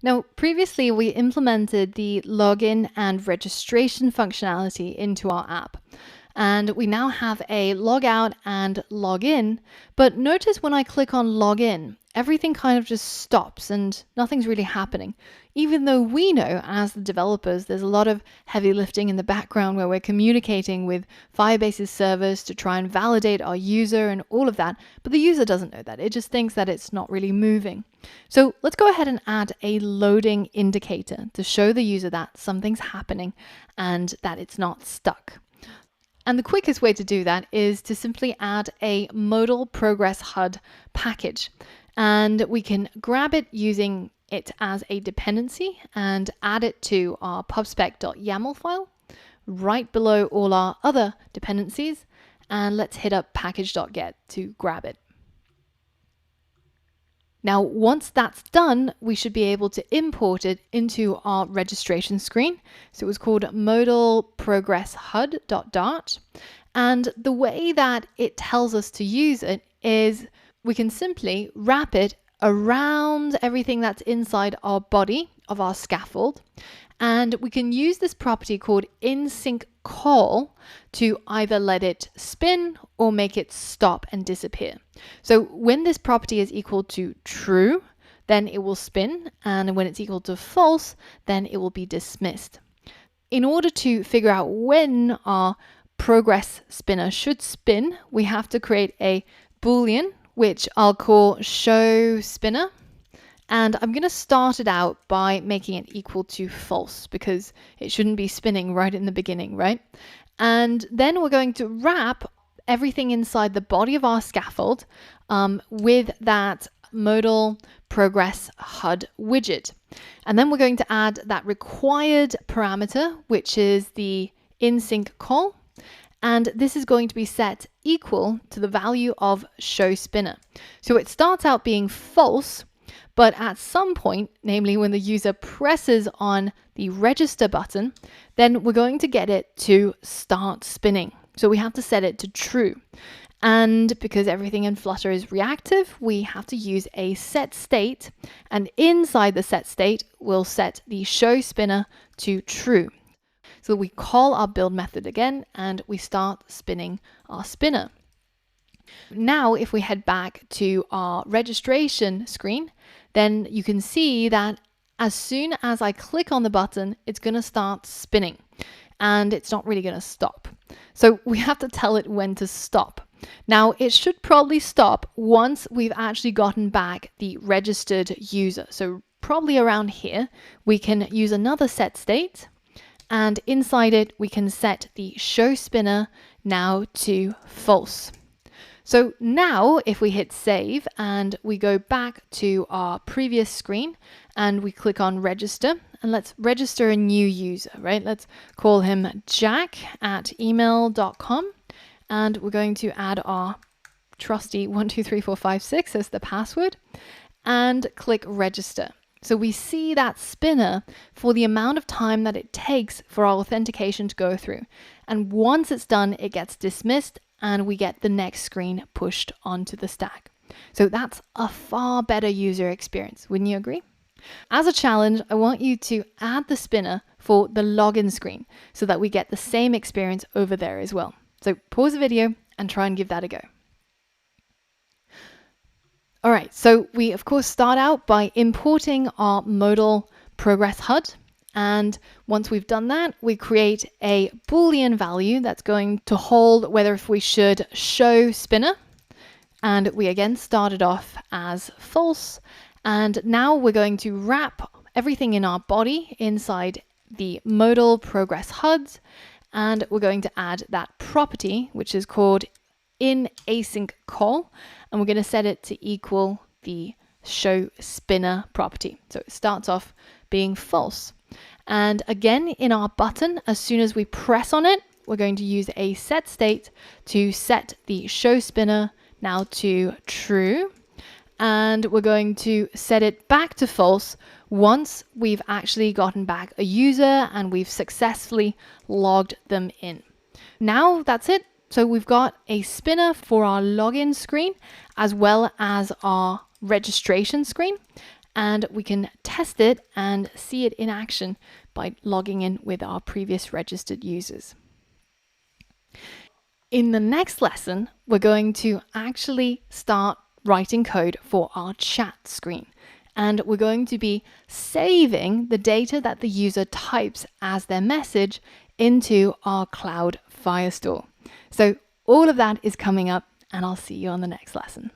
Now, previously we implemented the login and registration functionality into our app. And we now have a logout and login, but notice when I click on login, everything kind of just stops and nothing's really happening. Even though we know as the developers, there's a lot of heavy lifting in the background where we're communicating with Firebase's servers to try and validate our user and all of that, but the user doesn't know that. It just thinks that it's not really moving. So let's go ahead and add a loading indicator to show the user that something's happening and that it's not stuck. And the quickest way to do that is to simply add a modal progress HUD package. And we can grab it using it as a dependency and add it to our pubspec.yaml file right below all our other dependencies. And let's hit up package.get to grab it. Now, once that's done, we should be able to import it into our registration screen. So it was called modal progress HUD.dart. And the way that it tells us to use it is we can simply wrap it around everything that's inside our body of our scaffold. And we can use this property called inSyncCall to either let it spin or make it stop and disappear. So when this property is equal to true, then it will spin. And when it's equal to false, then it will be dismissed. In order to figure out when our progress spinner should spin, we have to create a Boolean, which I'll call show spinner. And I'm going to start it out by making it equal to false because it shouldn't be spinning right in the beginning, right? And then we're going to wrap everything inside the body of our scaffold with that modal progress HUD widget. And then we're going to add that required parameter, which is the inSyncCall. And this is going to be set equal to the value of show spinner. So it starts out being false, but at some point, namely when the user presses on the register button, then we're going to get it to start spinning. So we have to set it to true. And because everything in Flutter is reactive, we have to use a set state. And inside the set state, we'll set the show spinner to true. So we call our build method again, and we start spinning our spinner. Now, if we head back to our registration screen, then you can see that as soon as I click on the button, it's going to start spinning and it's not really going to stop. So we have to tell it when to stop. Now, it should probably stop once we've actually gotten back the registered user. So probably around here, we can use another set state, and inside it, we can set the show spinner now to false. So now if we hit save and we go back to our previous screen and we click on register, and let's register a new user, right? Let's call him jack@email.com, and we're going to add our trusty 123456 as the password and click register. So we see that spinner for the amount of time that it takes for our authentication to go through. And once it's done, it gets dismissed and we get the next screen pushed onto the stack. So that's a far better user experience, wouldn't you agree? As a challenge, I want you to add the spinner for the login screen so that we get the same experience over there as well. So pause the video and try and give that a go. All right, so we of course start out by importing our modal progress HUD. And once we've done that, we create a Boolean value that's going to hold whether if we should show spinner. And we again started off as false. And now we're going to wrap everything in our body inside the modal progress HUD. And we're going to add that property, which is called inAsyncCall. And we're going to set it to equal the show spinner property. So it starts off being false. And again, in our button, as soon as we press on it, we're going to use a set state to set the show spinner now to true. And we're going to set it back to false once we've actually gotten back a user and we've successfully logged them in. Now that's it. So we've got a spinner for our login screen as well as our registration screen. and we can test it and see it in action by logging in with our previous registered users. In the next lesson, we're going to actually start writing code for our chat screen. And we're going to be saving the data that the user types as their message into our Cloud Firestore. So all of that is coming up, and I'll see you on the next lesson.